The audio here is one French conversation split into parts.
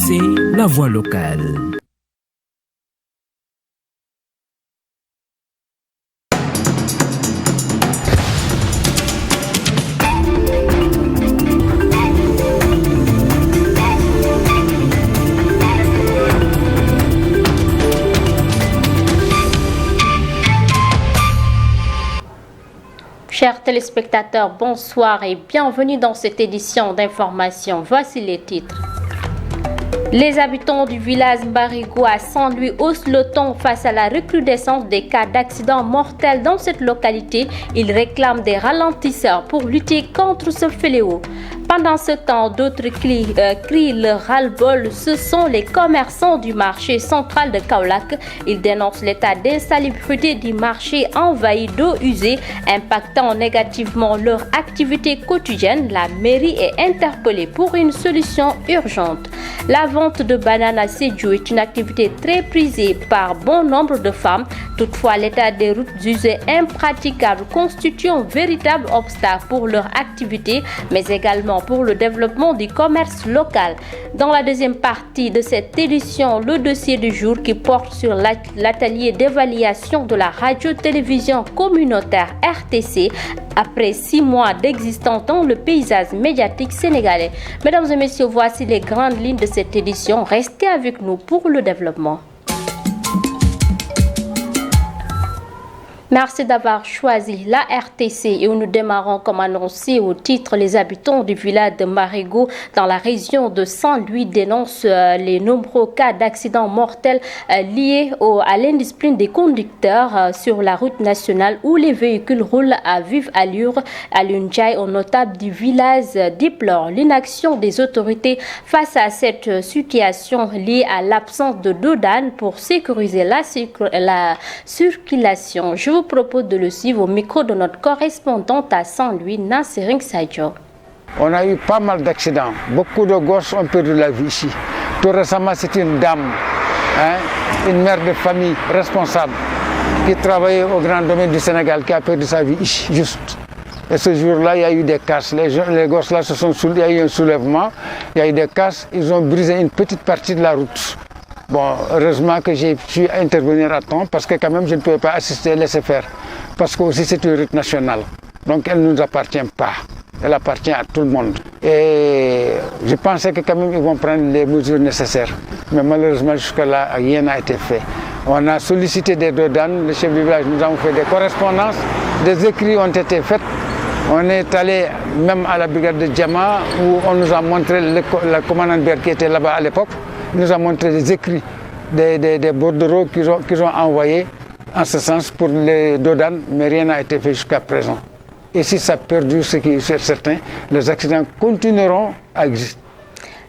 RTC, la voix locale. Chers téléspectateurs, bonsoir et bienvenue dans cette édition d'information. Voici les titres. Les habitants du village Mbarigo à Saint-Louis haussent le ton face à la recrudescence des cas d'accidents mortels dans cette localité. Ils réclament des ralentisseurs pour lutter contre ce fléau. Pendant ce temps, d'autres crient le ras-le-bol. Ce sont les commerçants du marché central de Kaolack. Ils dénoncent l'état d'insalubrité du marché envahi d'eau usée, impactant négativement leur activité quotidienne. La mairie est interpellée pour une solution urgente. La vente de bananes à Sédhiou est une activité très prisée par bon nombre de femmes. Toutefois, l'état des routes usées impraticables constitue un véritable obstacle pour leur activité, mais également pour le développement du commerce local. Dans la deuxième partie de cette édition, le dossier du jour qui porte sur l'atelier d'évaluation de la radio-télévision communautaire RTC après 6 mois d'existence dans le paysage médiatique sénégalais. Mesdames et messieurs, voici les grandes lignes de cette édition. Restez avec nous pour le développement. Merci d'avoir choisi la RTC et nous démarrons comme annoncé au titre. Les habitants du village de Mbarigo dans la région de Saint-Louis dénoncent les nombreux cas d'accidents mortels liés à l'indiscipline des conducteurs sur la route nationale où les véhicules roulent à vive allure. Alioune Ndiaye, un notable du village, déplore l'inaction des autorités face à cette situation liée à l'absence de douane pour sécuriser la circulation. Je vous propose de le suivre au micro de notre correspondante à Saint-Louis, Nassering Sadio. On a eu pas mal d'accidents. Beaucoup de gosses ont perdu la vie ici. Tout récemment, c'est une dame, une mère de famille responsable qui travaillait au Grand Domaine du Sénégal qui a perdu sa vie ici, juste. Et ce jour-là, il y a eu des casses. Les gosses là il y a eu un soulèvement, il y a eu des casses. Ils ont brisé une petite partie de la route. Bon, heureusement que j'ai pu intervenir à temps parce que quand même je ne pouvais pas assister et laisser faire. Parce que aussi c'est une route nationale. Donc elle ne nous appartient pas. Elle appartient à tout le monde. Et je pensais que quand même ils vont prendre les mesures nécessaires. Mais malheureusement jusque-là, rien n'a été fait. On a sollicité des douanes, le chef du village, nous avons fait des correspondances, des écrits ont été faits. On est allé même à la brigade de Djama où on nous a montré le commandant Ber qui était là-bas à l'époque. Il nous a montré des écrits des bordereaux qu'ils ont envoyés en ce sens pour les douanes, mais rien n'a été fait jusqu'à présent. Et si ça perdure, ce qui est certain, les accidents continueront à exister.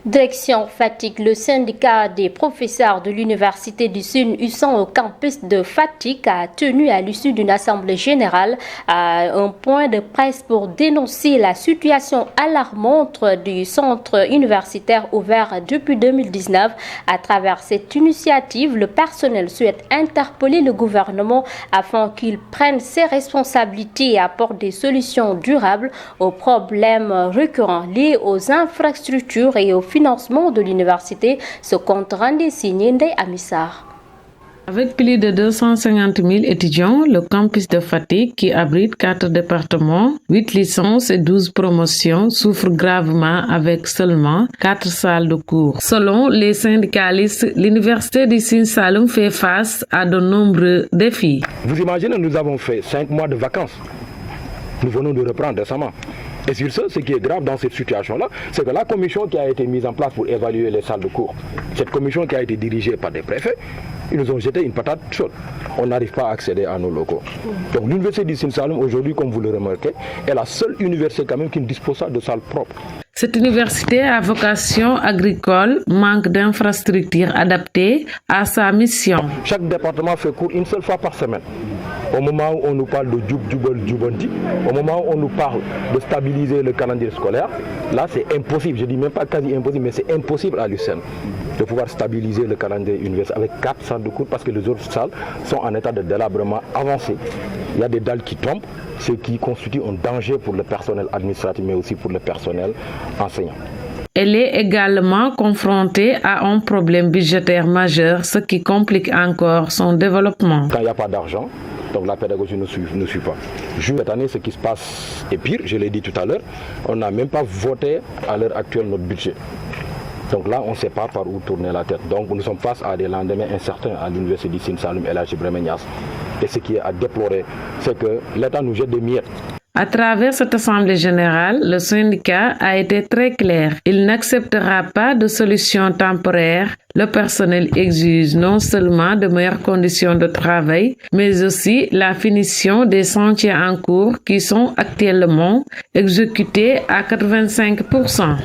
Direction Fatick, le syndicat des professeurs de l'Université du Sud USAN au campus de Fatick a tenu à l'issue d'une assemblée générale un point de presse pour dénoncer la situation alarmante du centre universitaire ouvert depuis 2019. À travers cette initiative, le personnel souhaite interpeller le gouvernement afin qu'il prenne ses responsabilités et apporte des solutions durables aux problèmes récurrents liés aux infrastructures et au financement de l'université, ce compte rendu signé Ndeye Amissar. Avec plus de 250 000 étudiants, le campus de Fatick, qui abrite 4 départements, 8 licences et 12 promotions, souffre gravement avec seulement 4 salles de cours. Selon les syndicalistes, l'université du Sine Saloum fait face à de nombreux défis. Vous imaginez, nous avons fait 5 mois de vacances. Nous venons de reprendre récemment. Et sur ce qui est grave dans cette situation-là, c'est que la commission qui a été mise en place pour évaluer les salles de cours, cette commission qui a été dirigée par des préfets, ils nous ont jeté une patate chaude. On n'arrive pas à accéder à nos locaux. Donc l'université du Sine Saloum, aujourd'hui, comme vous le remarquez, est la seule université quand même qui ne dispose pas de salles propres. Cette université à vocation agricole manque d'infrastructures adaptées à sa mission. Chaque département fait cours une seule fois par semaine. Au moment où on nous parle de Djubandi, au moment où on nous parle de stabiliser le calendrier scolaire, là c'est impossible, je ne dis même pas quasi impossible, mais c'est impossible à l'UCN de pouvoir stabiliser le calendrier universitaire avec 4 salles de cours parce que les autres salles sont en état de délabrement avancé. Il y a des dalles qui tombent, ce qui constitue un danger pour le personnel administratif mais aussi pour le personnel enseignant. Elle est également confrontée à un problème budgétaire majeur, ce qui complique encore son développement. Quand il n'y a pas d'argent, donc la pédagogie ne suit pas. Cette année, ce qui se passe est pire, je l'ai dit tout à l'heure, on n'a même pas voté à l'heure actuelle notre budget. Donc là, on ne sait pas par où tourner la tête. Donc nous sommes face à des lendemains incertains à l'université du Sine Saloum El Hadji Ibrahima Niasse. Et ce qui est à déplorer, c'est que l'État nous jette des miettes. À travers cette assemblée générale, le syndicat a été très clair. Il n'acceptera pas de solution temporaire. Le personnel exige non seulement de meilleures conditions de travail, mais aussi la finition des chantiers en cours qui sont actuellement exécutés à 85%.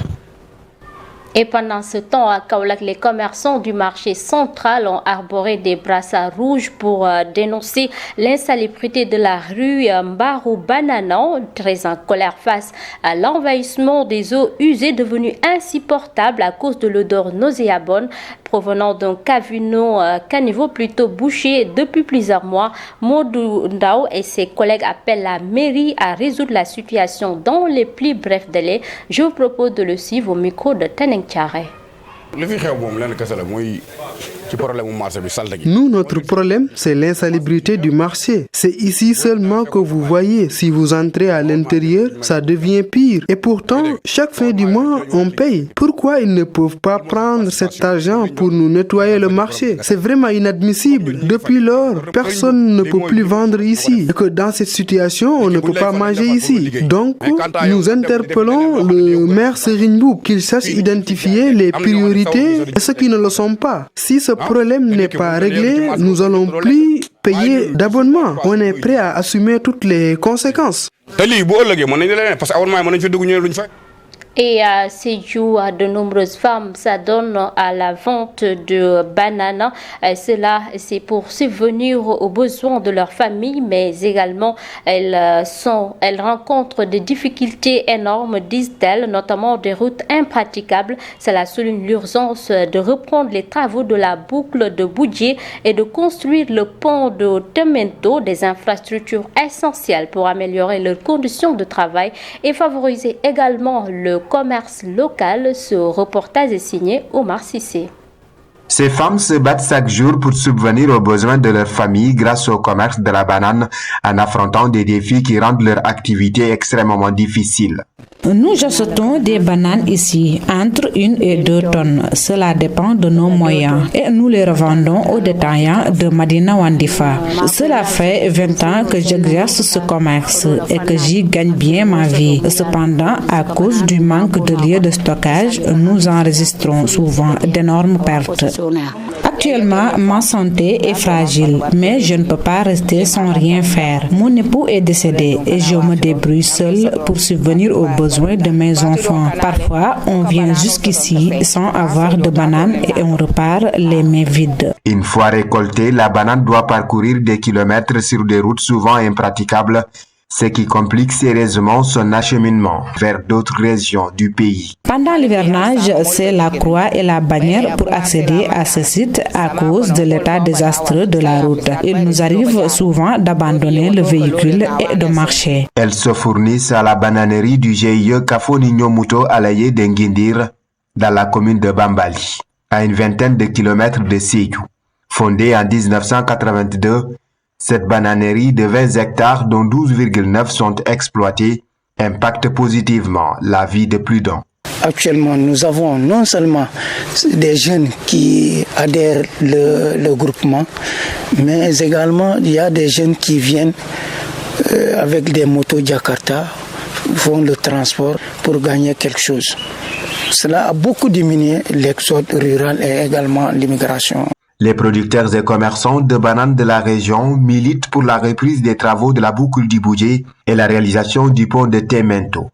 Et pendant ce temps, à Kaolack, les commerçants du marché central ont arboré des brassards rouges pour dénoncer l'insalubrité de la rue Mbarou Bananan, très en colère face à l'envahissement des eaux usées devenues insupportables à cause de l'odeur nauséabonde provenant d'un caniveau plutôt bouché depuis plusieurs mois. Modou Ndao et ses collègues appellent la mairie à résoudre la situation dans les plus brefs délais. Je vous propose de le suivre au micro de Teneng Thiaré. Nous, notre problème, c'est l'insalubrité du marché. C'est ici seulement que vous voyez. Si vous entrez à l'intérieur, ça devient pire. Et pourtant, chaque fin du mois, on paye. Pourquoi ils ne peuvent pas prendre cet argent pour nous nettoyer le marché? C'est vraiment inadmissible. Depuis lors, personne ne peut plus vendre ici. Et que dans cette situation, on ne peut pas manger ici. Donc, nous interpellons le maire Serigne Mboup qu'il sache identifier les priorités et ceux qui ne le sont pas. Si ce problème n'est pas réglé, nous allons plus payer d'abonnement. On est prêt à assumer toutes les conséquences. Et à Sédhiou, de nombreuses femmes s'adonnent à la vente de bananes. Cela, c'est pour subvenir aux besoins de leur famille, mais également elles rencontrent des difficultés énormes, disent-elles, notamment des routes impraticables. Cela souligne l'urgence de reprendre les travaux de la boucle de Boudjé et de construire le pont de Temento, des infrastructures essentielles pour améliorer leurs conditions de travail et favoriser également le commerce local. Ce reportage est signé Omar Sissé. Ces femmes se battent chaque jour pour subvenir aux besoins de leur famille grâce au commerce de la banane en affrontant des défis qui rendent leur activité extrêmement difficile. Nous achetons des bananes ici, entre 1 et 2 tonnes. Cela dépend de nos moyens. Et nous les revendons aux détaillants de Madina Wandifa. Cela fait 20 ans que j'exerce ce commerce et que j'y gagne bien ma vie. Cependant, à cause du manque de lieux de stockage, nous enregistrons souvent d'énormes pertes. Actuellement, ma santé est fragile, mais je ne peux pas rester sans rien faire. Mon époux est décédé et je me débrouille seule pour subvenir aux besoins de mes enfants. Parfois, on vient jusqu'ici sans avoir de bananes et on repart les mains vides. Une fois récoltée, la banane doit parcourir des kilomètres sur des routes souvent impraticables, ce qui complique sérieusement son acheminement vers d'autres régions du pays. Pendant l'hivernage, c'est la croix et la bannière pour accéder à ce site à cause de l'état désastreux de la route. Il nous arrive souvent d'abandonner le véhicule et de marcher. Elles se fournissent à la bananerie du GIE Kafonigno Muto Alaye d'Enguindir, dans la commune de Bambali, à une vingtaine de kilomètres de Sédhiou. Fondée en 1982, cette bananerie de 20 hectares dont 12,9 sont exploités impacte positivement la vie de plus d'un. Actuellement, nous avons non seulement des jeunes qui adhèrent le groupement, mais également il y a des jeunes qui viennent avec des motos Jakarta, font le transport pour gagner quelque chose. Cela a beaucoup diminué l'exode rural et également l'immigration. Les producteurs et commerçants de bananes de la région militent pour la reprise des travaux de la boucle du Boudjé et la réalisation du pont de Temento.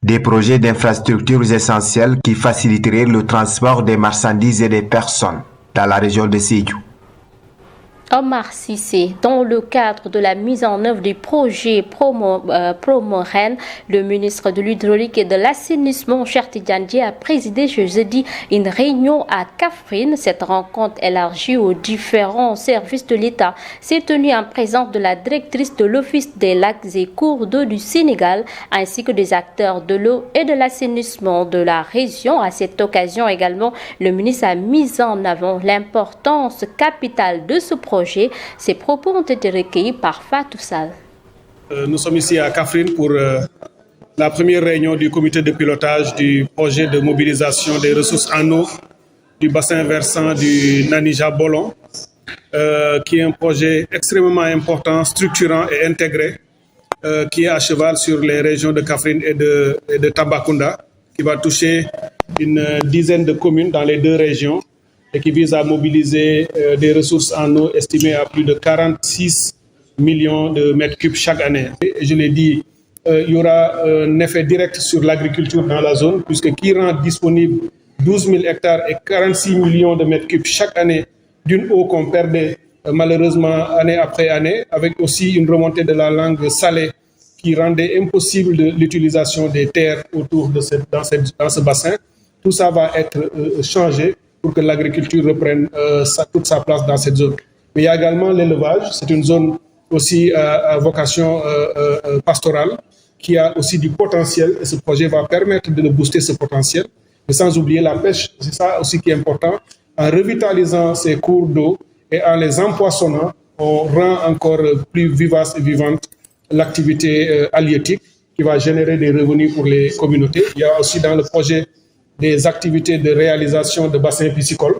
Des projets d'infrastructures essentielles qui faciliteraient le transport des marchandises et des personnes dans la région de Sédhiou. Omar Sissé, dans le cadre de la mise en œuvre du projet Promoren, le ministre de l'Hydraulique et de l'Assainissement, Cheikh Tidiane Dièye, a présidé jeudi une réunion à Kaffrine. Cette rencontre élargie aux différents services de l'État s'est tenue en présence de la directrice de l'Office des lacs et cours d'eau du Sénégal, ainsi que des acteurs de l'eau et de l'assainissement de la région. À cette occasion également, le ministre a mis en avant l'importance capitale de ce projet. Ces propos ont été recueillis par Fatou Sall. Nous sommes ici à Kaffrine pour la première réunion du comité de pilotage du projet de mobilisation des ressources en eau du bassin versant du Nanija-Bolon, qui est un projet extrêmement important, structurant et intégré, qui est à cheval sur les régions de Kaffrine et de Tambacounda, qui va toucher une dizaine de communes dans les deux régions, et qui vise à mobiliser des ressources en eau estimées à plus de 46 millions de mètres cubes chaque année. Et je l'ai dit, il y aura un effet direct sur l'agriculture dans la zone, puisque qui rend disponible 12 000 hectares et 46 millions de mètres cubes chaque année d'une eau qu'on perdait malheureusement année après année, avec aussi une remontée de la langue salée qui rendait impossible l'utilisation des terres autour de dans ce bassin. Tout ça va être changé pour que l'agriculture reprenne toute sa place dans cette zone. Mais il y a également l'élevage, c'est une zone aussi à vocation pastorale, qui a aussi du potentiel, et ce projet va permettre de booster ce potentiel. Mais sans oublier la pêche, c'est ça aussi qui est important. En revitalisant ces cours d'eau et en les empoisonnant, on rend encore plus vivace et vivante l'activité halieutique qui va générer des revenus pour les communautés. Il y a aussi dans le projet des activités de réalisation de bassins piscicoles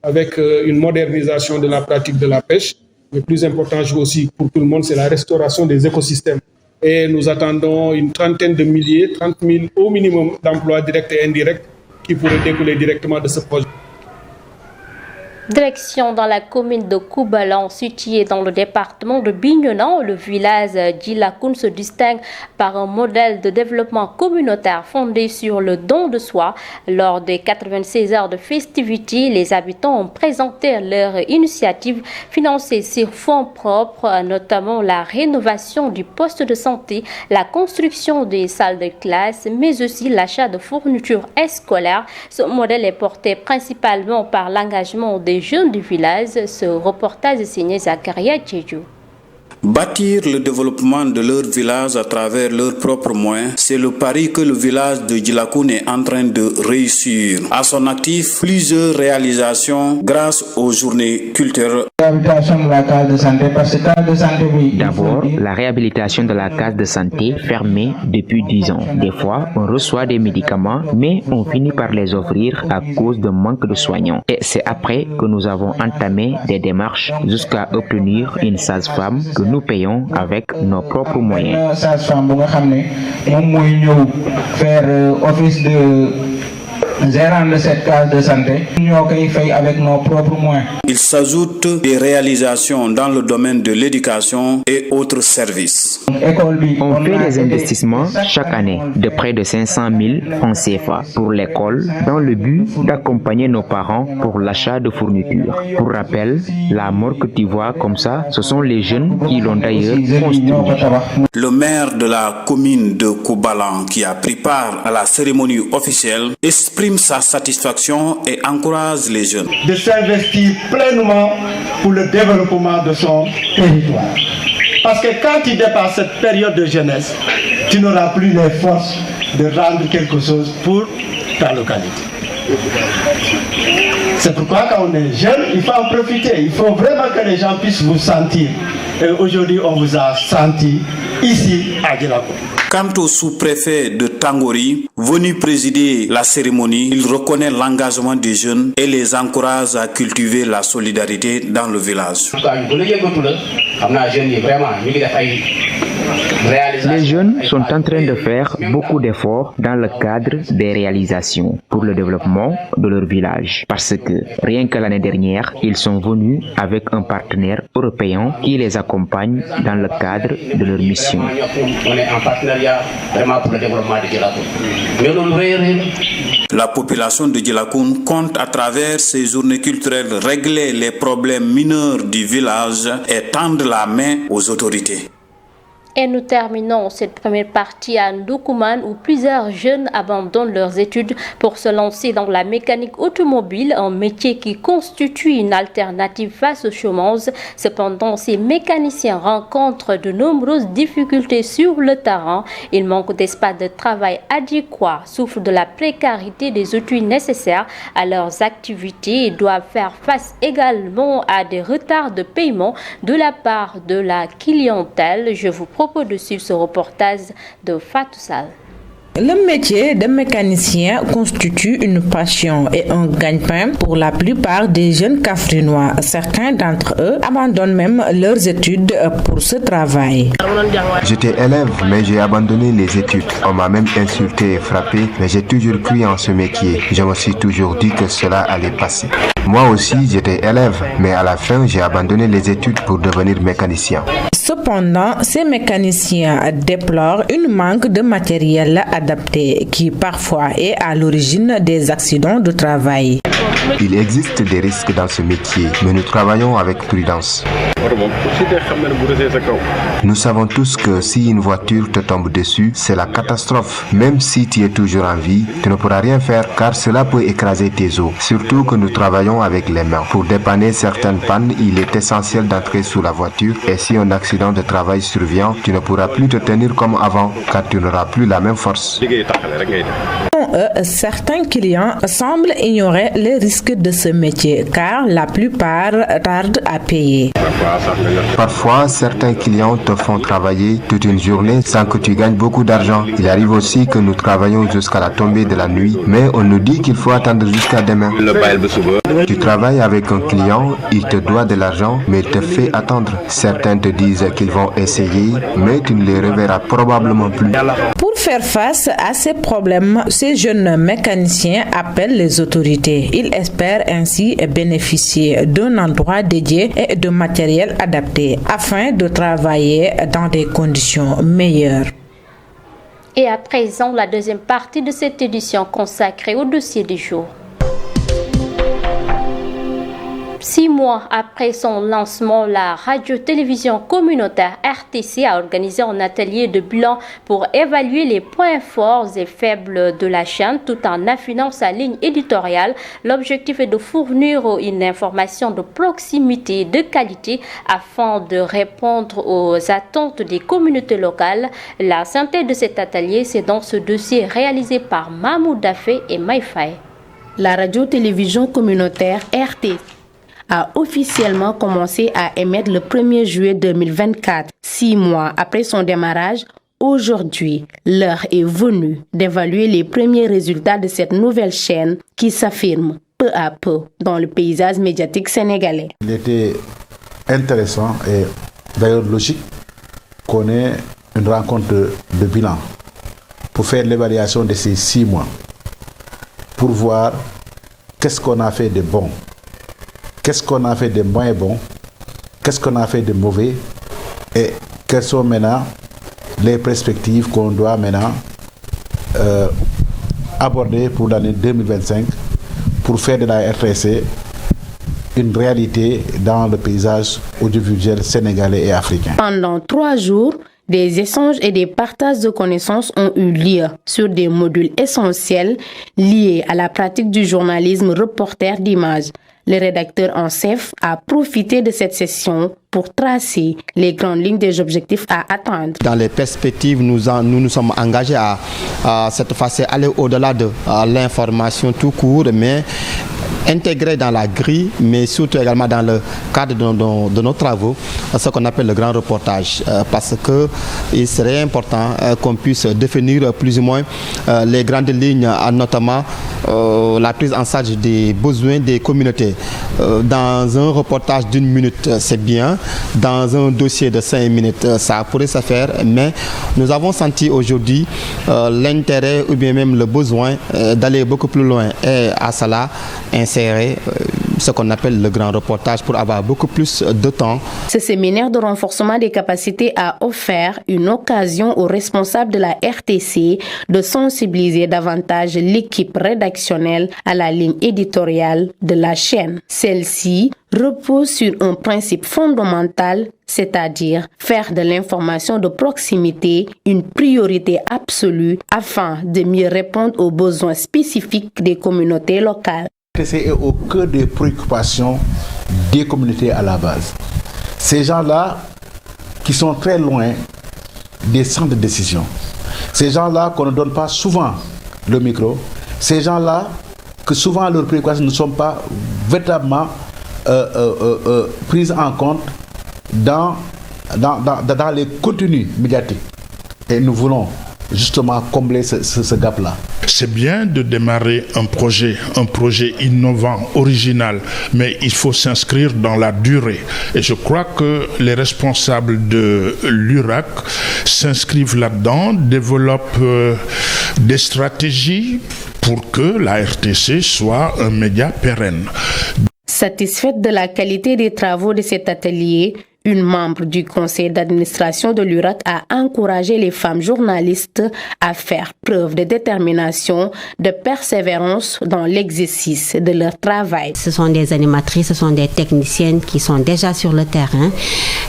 avec une modernisation de la pratique de la pêche. Le plus important aussi pour tout le monde, c'est la restauration des écosystèmes. Et nous attendons une trentaine de milliers, 30 000 au minimum d'emplois directs et indirects qui pourraient découler directement de ce projet. Direction dans la commune de Koubalan, située dans le département de Bignona. Le village d'Ilakoun se distingue par un modèle de développement communautaire fondé sur le don de soi. Lors des 96 heures de festivités, les habitants ont présenté leur initiative financée sur fonds propres, notamment la rénovation du poste de santé, la construction des salles de classe, mais aussi l'achat de fournitures scolaires. Ce modèle est porté principalement par l'engagement des jeunes du village. Ce reportage est signé Zakaria Djedjou. Bâtir le développement de leur village à travers leurs propres moyens, c'est le pari que le village de Djilakoun est en train de réussir. À son actif, plusieurs réalisations grâce aux journées culturelles. D'abord, la réhabilitation de la case de santé fermée depuis 10 ans. Des fois, on reçoit des médicaments, mais on finit par les offrir à cause d'un manque de soignants. Et c'est après que nous avons entamé des démarches jusqu'à obtenir une sage-femme que nous payons avec nos propres moyens. Gérant de cette case de santé, nous fait avec nos propres moyens. Il s'ajoute des réalisations dans le domaine de l'éducation et autres services. On fait des investissements chaque année de près de 500 000 francs CFA pour l'école dans le but d'accompagner nos parents pour l'achat de fournitures. Pour rappel, la mort que tu vois comme ça, ce sont les jeunes qui l'ont d'ailleurs construit. Le maire de la commune de Koubalan, qui a pris part à la cérémonie officielle, exprime sa satisfaction et encourage les jeunes de s'investir pleinement pour le développement de son territoire. Parce que quand tu dépasses cette période de jeunesse, tu n'auras plus les forces de rendre quelque chose pour ta localité. C'est pourquoi quand on est jeune, il faut en profiter. Il faut vraiment que les gens puissent vous sentir. Et aujourd'hui, on vous a senti ici à Djilakoun. Quant au sous-préfet de Tangori, venu présider la cérémonie, il reconnaît l'engagement des jeunes et les encourage à cultiver la solidarité dans le village. Les jeunes sont en train de faire beaucoup d'efforts dans le cadre des réalisations pour le développement de leur village. Parce que rien que l'année dernière, ils sont venus avec un partenaire européen qui les accompagne dans le cadre de leur mission. On est en partenariat vraiment pour le développement de Djilakoun. La population de Djilakoune compte à travers ces journées culturelles régler les problèmes mineurs du village et tendre la main aux autorités. Et nous terminons cette première partie à Ndoukoumane où plusieurs jeunes abandonnent leurs études pour se lancer dans la mécanique automobile, un métier qui constitue une alternative face au chômage. Cependant, ces mécaniciens rencontrent de nombreuses difficultés sur le terrain. Ils manquent d'espace de travail adéquat, souffrent de la précarité des outils nécessaires à leurs activités et doivent faire face également à des retards de paiement de la part de la clientèle. Je vous propose de suivre ce reportage de Fatou Sall. Le métier de mécanicien constitue une passion et un gagne-pain pour la plupart des jeunes Kaffrinois. Certains d'entre eux abandonnent même leurs études pour ce travail. J'étais élève, mais j'ai abandonné les études. On m'a même insulté et frappé, mais j'ai toujours cru en ce métier. Je me suis toujours dit que cela allait passer. Moi aussi, j'étais élève, mais à la fin, j'ai abandonné les études pour devenir mécanicien. Cependant, ces mécaniciens déplorent un manque de matériel adapté qui parfois est à l'origine des accidents de travail. Il existe des risques dans ce métier, mais nous travaillons avec prudence. Nous savons tous que si une voiture te tombe dessus, c'est la catastrophe. Même si tu es toujours en vie, tu ne pourras rien faire car cela peut écraser tes os. Surtout que nous travaillons avec les mains. Pour dépanner certaines pannes, il est essentiel d'entrer sous la voiture et si un accident de travail survient, tu ne pourras plus te tenir comme avant car tu n'auras plus la même force. Certains clients semblent ignorer les risques de ce métier car la plupart tardent à payer. Parfois, certains clients te font travailler toute une journée sans que tu gagnes beaucoup d'argent. Il arrive aussi que nous travaillons jusqu'à la tombée de la nuit, mais on nous dit qu'il faut attendre jusqu'à demain. Tu travailles avec un client, il te doit de l'argent, mais il te fait attendre. Certains te disent qu'ils vont essayer, mais tu ne les reverras probablement plus. Pour faire face à ces problèmes, ces jeunes mécaniciens appellent les autorités. Ils espèrent ainsi bénéficier d'un endroit dédié et de matériel adapté afin de travailler dans des conditions meilleures. Et à présent, la deuxième partie de cette édition consacrée au dossier du jour. 6 mois après son lancement, la radio-télévision communautaire RTC a organisé un atelier de bilan pour évaluer les points forts et faibles de la chaîne tout en affinant sa ligne éditoriale. L'objectif est de fournir une information de proximité et de qualité afin de répondre aux attentes des communautés locales. La synthèse de cet atelier, c'est dans ce dossier réalisé par Mahmoud Dafé et Maïfaï. La radio-télévision communautaire RTC a officiellement commencé à émettre le 1er juillet 2024. 6 mois après son démarrage, aujourd'hui, l'heure est venue d'évaluer les premiers résultats de cette nouvelle chaîne qui s'affirme peu à peu dans le paysage médiatique sénégalais. Il était intéressant et d'ailleurs logique qu'on ait une rencontre de bilan pour faire l'évaluation de ces 6 mois, pour voir qu'est-ce qu'on a fait de bon. Qu'est-ce qu'on a fait de moins bon, qu'est-ce qu'on a fait de mauvais et quelles sont maintenant les perspectives qu'on doit maintenant aborder pour l'année 2025 pour faire de la RTC une réalité dans le paysage audiovisuel sénégalais et africain. Pendant 3 jours, des échanges et des partages de connaissances ont eu lieu sur des modules essentiels liés à la pratique du journalisme reporter d'images. Le rédacteur en chef a profité de cette session pour tracer les grandes lignes des objectifs à atteindre. Dans les perspectives, nous nous sommes engagés à cette fois-ci aller au-delà de l'information tout court, mais intégrer dans la grille, mais surtout également dans le cadre de nos travaux, ce qu'on appelle le grand reportage, parce qu'il serait important qu'on puisse définir plus ou moins les grandes lignes, notamment la prise en charge des besoins des communautés. Dans un reportage d'1 minute, c'est bien. Dans un dossier de 5 minutes, ça pourrait se faire, mais nous avons senti aujourd'hui l'intérêt ou bien même le besoin d'aller beaucoup plus loin et à cela insérer ce qu'on appelle le grand reportage pour avoir beaucoup plus de temps. Ce séminaire de renforcement des capacités a offert une occasion aux responsables de la RTC de sensibiliser davantage l'équipe rédactionnelle à la ligne éditoriale de la chaîne. Celle-ci repose sur un principe fondamental, c'est-à-dire faire de l'information de proximité une priorité absolue afin de mieux répondre aux besoins spécifiques des communautés locales. C'est au cœur des préoccupations des communautés à la base. Ces gens-là qui sont très loin des centres de décision, ces gens-là qu'on ne donne pas souvent le micro, ces gens-là que souvent leurs préoccupations ne sont pas véritablement prises en compte dans les contenus médiatiques. Et nous voulons justement combler ce gap-là. C'est bien de démarrer un projet innovant, original, mais il faut s'inscrire dans la durée. Et je crois que les responsables de l'URAC s'inscrivent là-dedans, développent des stratégies pour que la RTC soit un média pérenne. Satisfaite de la qualité des travaux de cet atelier, une membre du conseil d'administration de l'URAC a encouragé les femmes journalistes à faire preuve de détermination, de persévérance dans l'exercice de leur travail. Ce sont des animatrices, ce sont des techniciennes qui sont déjà sur le terrain.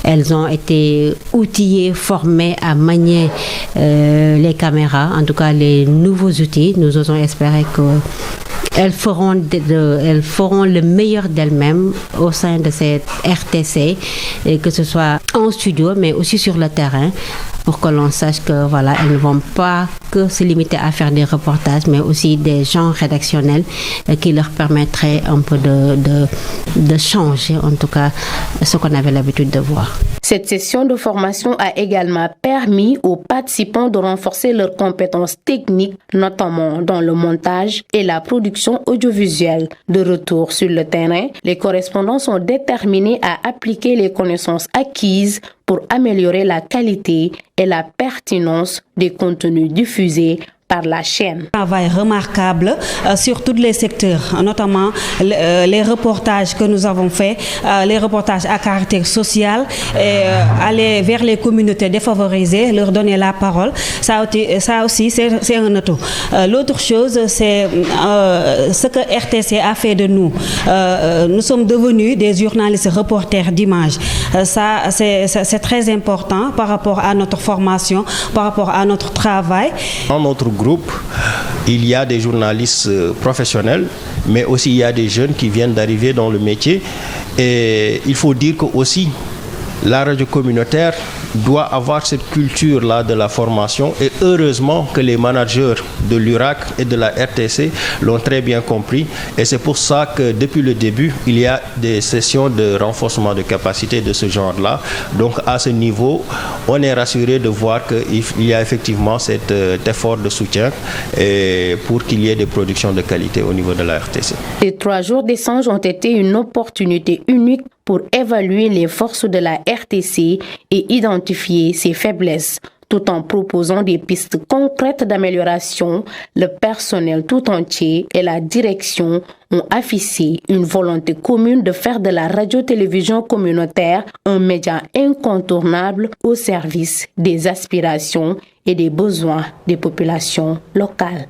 Elles ont été outillées, formées à manier les caméras, en tout cas les nouveaux outils. Nous osons espérer qu'elles feront le meilleur d'elles-mêmes au sein de cette RTC, et que ce soit en studio mais aussi sur le terrain, pour que l'on sache que voilà, elles ne vont pas que se limiter à faire des reportages, mais aussi des genres rédactionnels qui leur permettraient un peu de changer, en tout cas, ce qu'on avait l'habitude de voir. Cette session de formation a également permis aux participants de renforcer leurs compétences techniques, notamment dans le montage et la production audiovisuelle. De retour sur le terrain, les correspondants sont déterminés à appliquer les connaissances acquises pour améliorer la qualité et la pertinence des contenus diffusés par la chaîne. Un travail remarquable sur tous les secteurs, notamment les reportages que nous avons faits, les reportages à caractère social, aller vers les communautés défavorisées, leur donner la parole. Ça aussi, c'est un atout. L'autre chose, c'est ce que RTC a fait de nous. Nous sommes devenus des journalistes reporters d'images. Ça, c'est très important par rapport à notre formation, par rapport à notre travail. Dans notre groupe, il y a des journalistes professionnels, mais aussi il y a des jeunes qui viennent d'arriver dans le métier. Et il faut dire que aussi la radio communautaire doit avoir cette culture-là de la formation, et heureusement que les managers de l'URAC et de la RTC l'ont très bien compris, et c'est pour ça que depuis le début, il y a des sessions de renforcement de capacité de ce genre-là. Donc à ce niveau, on est rassuré de voir qu'il y a effectivement cet effort de soutien et pour qu'il y ait des productions de qualité au niveau de la RTC. Les 3 jours d'échange ont été une opportunité unique pour évaluer les forces de la RTC et identifier ses faiblesses. Tout en proposant des pistes concrètes d'amélioration, le personnel tout entier et la direction ont affiché une volonté commune de faire de la radio-télévision communautaire un média incontournable au service des aspirations et des besoins des populations locales.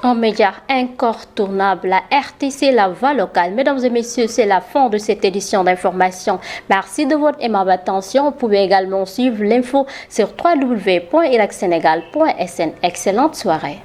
Un média incontournable, la RTC, la voix locale. Mesdames et messieurs, c'est la fin de cette édition d'information. Merci de votre aimable attention. Vous pouvez également suivre l'info sur www.iracsenegal.sn. Excellente soirée.